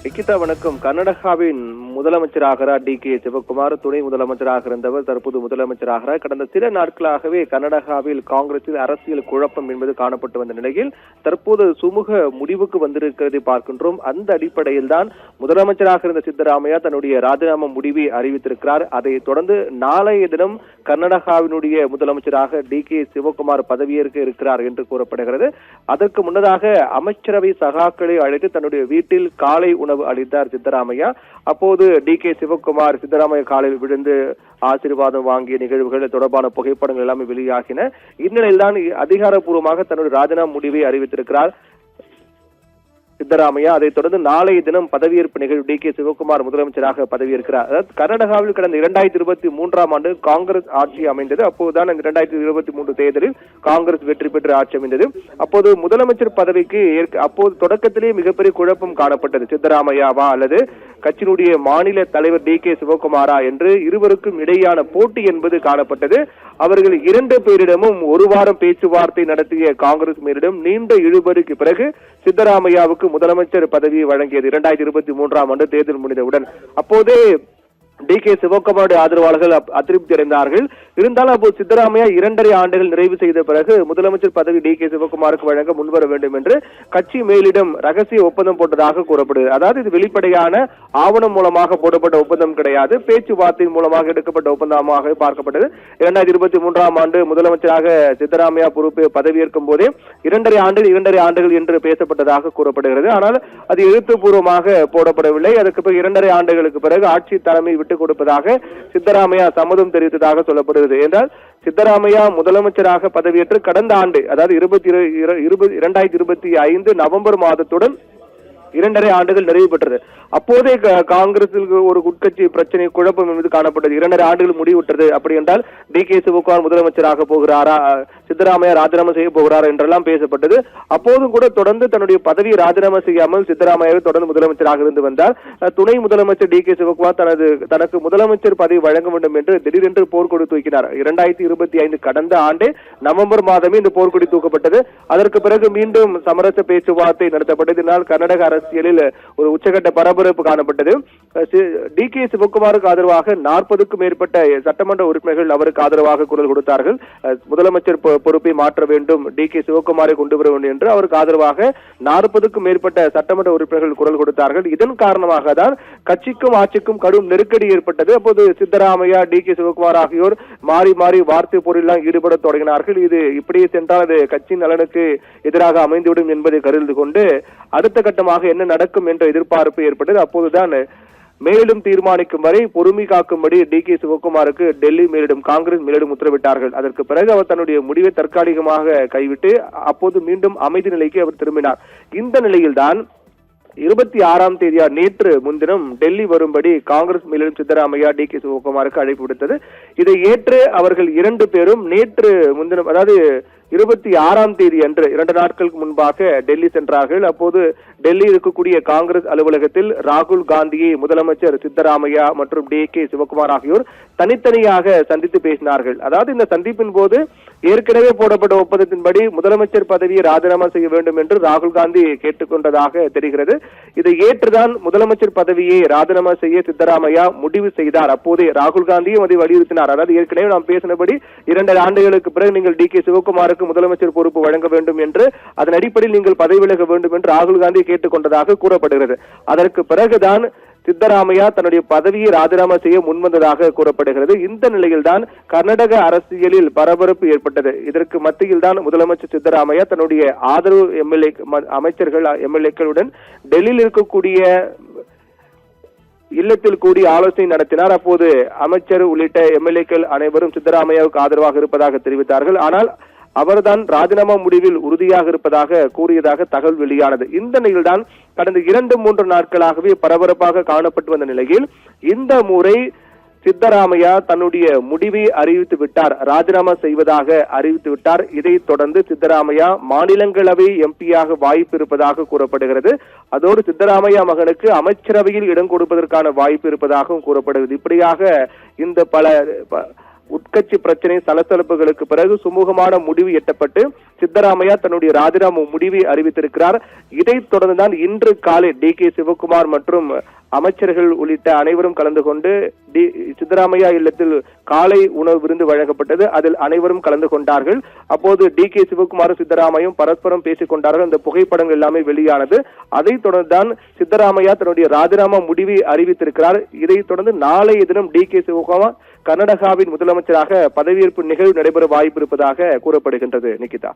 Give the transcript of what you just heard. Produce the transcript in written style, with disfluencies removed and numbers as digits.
நிகிதா வணக்கம். கர்நாடகாவின் முதலமைச்சராகிறார் டி.கே. சிவகுமார். துணை முதலமைச்சராக இருந்தவர் தற்போது முதலமைச்சராகிறார். கடந்த சில நாட்களாகவே கர்நாடகாவில் காங்கிரஸில் அரசியல் குழப்பம் என்பது காணப்பட்டு வந்த நிலையில் தற்போது சுமூக முடிவுக்கு வந்திருக்கிறதை பார்க்கின்றோம். அந்த அடிப்படையில் தான் முதலமைச்சராக இருந்த சித்தராமையா தன்னுடைய ராஜினாமா முடிவை அறிவித்திருக்கிறார். அதை தொடர்ந்து நாளைய தினம் கர்நாடகாவினுடைய முதலமைச்சராக டி.கே. சிவகுமார் பதவியேற்க இருக்கிறார் என்று கூறப்படுகிறது. அதற்கு முன்னதாக அமைச்சரவை சகாக்களை அழைத்து தன்னுடைய வீட்டில் காலை உணவு அளித்தார் சித்தராமையா. அப்போது டி.கே. சிவகுமார் சித்தராமையா காலையில் விழுந்து ஆசீர்வாதம் வாங்கிய நிகழ்வுகள் தொடர்பான புகைப்படங்கள் எல்லாமே வெளியாகின. இந்நிலையில் தான் அதிகாரப்பூர்வமாக தன்னுடைய ராஜினாமா முடிவை அறிவித்திருக்கிறார் சித்தராமையா. அதைத் தொடர்ந்து நாளைய தினம் பதவியேற்பு நிகழ்வு டி.கே. சிவகுமார் முதலமைச்சராக பதவியேற்கிறார். அதாவது கர்நாடகாவில் கடந்த 2023 காங்கிரஸ் ஆட்சி அமைந்தது. அப்போதுதான் 2023 தேர்தலில் காங்கிரஸ் வெற்றி பெற்று ஆட்சி அமைந்தது. அப்போது முதலமைச்சர் பதவிக்கு அப்போது தொடக்கத்திலேயே மிகப்பெரிய குழப்பம் காணப்பட்டது. சித்தராமையாவா அல்லது கட்சியினுடைய மாநில தலைவர் டி.கே. சிவகுமாரா என்று இருவருக்கும் இடையான போட்டி என்பது காணப்பட்டது. அவர்கள் இரண்டு பேரிடமும் ஒரு வாரம் பேச்சுவார்த்தை நடத்திய காங்கிரஸ் மேலிடம் நீண்ட இழுபறிக்கு பிறகு சித்தராமையாவுக்கு முதலமைச்சர் பதவியை வழங்கியது 2023 தேர்தல் முடிந்தவுடன். அப்போதே டி.கே. சிவகுமாருடைய ஆதரவாளர்கள் அதிருப்தி அடைந்தார்கள். இருந்தாலும் அப்போது சித்தராமையா 2.5 ஆண்டுகள் நிறைவு செய்த பிறகு முதலமைச்சர் பதவி டி.கே. சிவகுமாருக்கு வழங்க முன்வர வேண்டும் என்று கட்சி மேலிடம் ரகசிய ஒப்பந்தம் போட்டதாக கூறப்படுது. அதாவது இது வெளிப்படையான ஆவணம் மூலமாக போடப்பட்ட ஒப்பந்தம் கிடையாது, பேச்சுவார்த்தை மூலமாக எடுக்கப்பட்ட ஒப்பந்தமாக பார்க்கப்பட்டது. 2023 முதலமைச்சராக சித்தராமையா பொறுப்பு பதவியேற்கும் போதே 2.5 ஆண்டுகள் என்று பேசப்பட்டதாக கூறப்படுகிறது. ஆனால் அது எழுத்துப்பூர்வமாக போடப்படவில்லை. அதற்கு பிறகு 2.5 ஆண்டுகளுக்கு பிறகு ஆட்சி தலைமை விட்டுக் கொடுப்பதாக சித்தராமையா சம்மதம் தெரிவித்ததாக சொல்லப்படுகிறது. என்றால் சித்தராமையா முதலமைச்சராக பதவியேற்று கடந்த ஆண்டு, அதாவது 2025 நவம்பர் மாதத்துடன் 2.5 ஆண்டுகள் நிறைவு பெற்றது. அப்போதே காங்கிரஸில் ஒரு உட்கட்சி பிரச்சனை குழப்பம் என்பது காணப்பட்டது. 2.5 ஆண்டுகள் முடிவுற்றது. அப்படி என்றால் டி.கே. சிவகுமார் முதலமைச்சராக போகிறாரா, சித்தராமையா ராஜினாமா செய்ய போகிறாரா என்றெல்லாம் பேசப்பட்டது. அப்போதும் கூட தொடர்ந்து தன்னுடைய பதவியை ராஜினாமா செய்யாமல் சித்தராமையாவை தொடர்ந்து முதலமைச்சராக இருந்து வந்தார். துணை முதலமைச்சர் டி.கே. சிவகுமார் தனக்கு முதலமைச்சர் பதவி வழங்க வேண்டும் என்று திடீரென்று போர்க்கொடி தூக்கினார். 2025 கடந்த ஆண்டு நவம்பர் மாதமே இந்த போர்க்கொடி தூக்கப்பட்டது. அதற்கு பிறகு மீண்டும் சமரச பேச்சுவார்த்தை நடத்தப்பட்டது. இதனால் கர்நாடக அரசியலில் ஒரு உச்சகட்ட பரபரப்பு காணப்பட்டது. டி.கே. சிவகுமாருக்கு ஆதரவாக 40க்கும் மேற்பட்ட சட்டமன்ற உறுப்பினர்கள் அவருக்கு ஆதரவாக குரல் கொடுத்தார்கள். முதலமைச்சர் பொறுப்பை மாற்ற வேண்டும், டி.கே. சிவகுமாரை கொண்டு வர வேண்டும் என்று அவருக்கு ஆதரவாக 40க்கும் மேற்பட்ட சட்டமன்ற உறுப்பினர்கள் குரல் கொடுத்தார்கள். இதன் காரணமாக தான் கட்சிக்கும் ஆட்சிக்கும் கடும் நெருக்கடி ஏற்பட்டது. அப்போது சித்தராமையா, டி.கே. சிவகுமார் ஆகியோர் மாறி மாறி வார்த்தை போரில் ஈடுபட தொடங்கினார்கள். இது இப்படியே சென்றால் அது கட்சியின் நலனுக்கு எதிராக அமைந்துவிடும் என்பதை கருதி கொண்டு அடுத்த கட்டமாக என்ன நடக்கும் என்ற எதிர்பார்ப்பு ஏற்பட்டது. அப்போதுதான் மேலும் தீர்மானிக்கும் வரை பொறுமை காக்கும்படி டி.கே. சிவகுமாருக்கு டெல்லி மேலிடம், காங்கிரஸ் மேலிடம் உத்தரவிட்டார்கள். அதற்கு பிறகு அவர் தன்னுடைய முடிவை தற்காலிகமாக கைவிட்டு அப்போது மீண்டும் அமைதி நிலைக்கு அவர் திரும்பினார். இந்த நிலையில்தான் 26ஆம் தேதியா நேற்று முன்தினம் டெல்லி வரும்படி காங்கிரஸ் மேலிடம் சித்தராமையா டி.கே. சிவகுமாருக்கு அழைப்பு விடுத்தது. இதை ஏற்று அவர்கள் 2 பேரும் நேற்று முன்தினம், அதாவது 26ஆம் தேதி அன்று 2 நாட்களுக்கு முன்பாக டெல்லி சென்றார்கள். அப்போது டெல்லி இருக்கக்கூடிய காங்கிரஸ் அலுவலகத்தில் ராகுல் காந்தியை முதலமைச்சர் சித்தராமையா மற்றும் டி.கே. சிவகுமார் ஆகியோர் தனித்தனியாக சந்தித்து பேசினார்கள். அதாவது இந்த சந்திப்பின் போது ஏற்கனவே போடப்பட்ட ஒப்பந்தத்தின்படி முதலமைச்சர் பதவியை ராஜினாமா செய்ய வேண்டும் என்று ராகுல் காந்தி கேட்டுக்கொண்டதாக தெரிகிறது. இதை ஏற்றுதான் முதலமைச்சர் பதவியை ராஜினாமா செய்ய சித்தராமையா முடிவு செய்தார். அப்போதே ராகுல் காந்தியும் அதை வலியுறுத்தினார். அதாவது ஏற்கனவே நாம் பேசினபடி 2 ஆண்டுகளுக்கு பிறகு நீங்கள் டி.கே. சிவகுமாருக்கு முதலமைச்சர் பொறுப்பு வழங்க வேண்டும் என்று, அதன் அடிப்படையில் நீங்கள் பதவி விலக வேண்டும் என்று ராகுல் காந்தி கேட்டுக்கொண்டதாக கூறப்படுகிறது. அதற்கு பிறகுதான் சித்தராமையா தன்னுடைய பதவியை ராஜினாமா செய்ய முன்வந்ததாக கூறப்படுகிறது. இந்த நிலையில்தான் கர்நாடக அரசியலில் பரபரப்பு ஏற்பட்டது. இதற்கு மத்தியில் தான் முதலமைச்சர் சித்தராமையா தன்னுடைய ஆதரவு அமைச்சர்கள் எம்எல்ஏக்களுடன் டெல்லியில் இருக்கக்கூடிய இல்லத்தில் கூடி ஆலோசனை நடத்தினார். அப்போது அமைச்சர் உள்ளிட்ட எம்எல்ஏக்கள் அனைவரும் சித்தராமையாவுக்கு ஆதரவாக இருப்பதாக தெரிவித்தார்கள். ஆனால் அவர்தான் ராஜினாமா முடிவில் உறுதியாக இருப்பதாக கூறியதாக தகவல் வெளியானது. இந்த நிலையில்தான் கடந்த 2-3 நாட்களாகவே பரபரப்பாக காணப்பட்டு வந்த நிலையில் இந்த முறை சித்தராமையா தன்னுடைய முடிவை அறிவித்து விட்டார், ராஜினாமா செய்வதாக அறிவித்து விட்டார். இதைத் தொடர்ந்து சித்தராமையா மாநிலங்களவை எம்பியாக வாய்ப்பு இருப்பதாக கூறப்படுகிறது. அதோடு சித்தராமையா மகனுக்கு அமைச்சரவையில் இடம் கொடுப்பதற்கான வாய்ப்பு இருப்பதாகவும் கூறப்படுகிறது. இப்படியாக இந்த பல உட்கட்சி பிரச்சனை சலசலப்புகளுக்கு பிறகு சுமூகமான முடிவு எட்டப்பட்டு சித்தராமையா தன்னுடைய ராஜினாமா முடிவை அறிவித்திருக்கிறார். இதைத் தொடர்ந்துதான் இன்று காலை டி.கே. சிவகுமார் மற்றும் அமைச்சர்கள் உள்ளிட்ட அனைவரும் கலந்து கொண்டு சித்தராமையா இல்லத்தில் காலை உணவு விருந்து வழங்கப்பட்டது. அதில் அனைவரும் கலந்து கொண்டார்கள். அப்போது டி.கே. சிவகுமாரும் சித்தராமையும் பரஸ்பரம் பேசிக் கொண்டார்கள். அந்த புகைப்படங்கள் எல்லாமே வெளியானது. அதைத் தொடர்ந்துதான் சித்தராமையா தன்னுடைய ராஜினாமா முடிவை அறிவித்திருக்கிறார். இதைத் தொடர்ந்து நாளைய தினம் டி.கே. சிவகுமார் கர்நாடகாவின் முதலமைச்சராக பதவியேற்பு நிகழ்வு நடைபெற வாய்ப்பு இருப்பதாக கூறப்படுகின்றது. நிகிதா.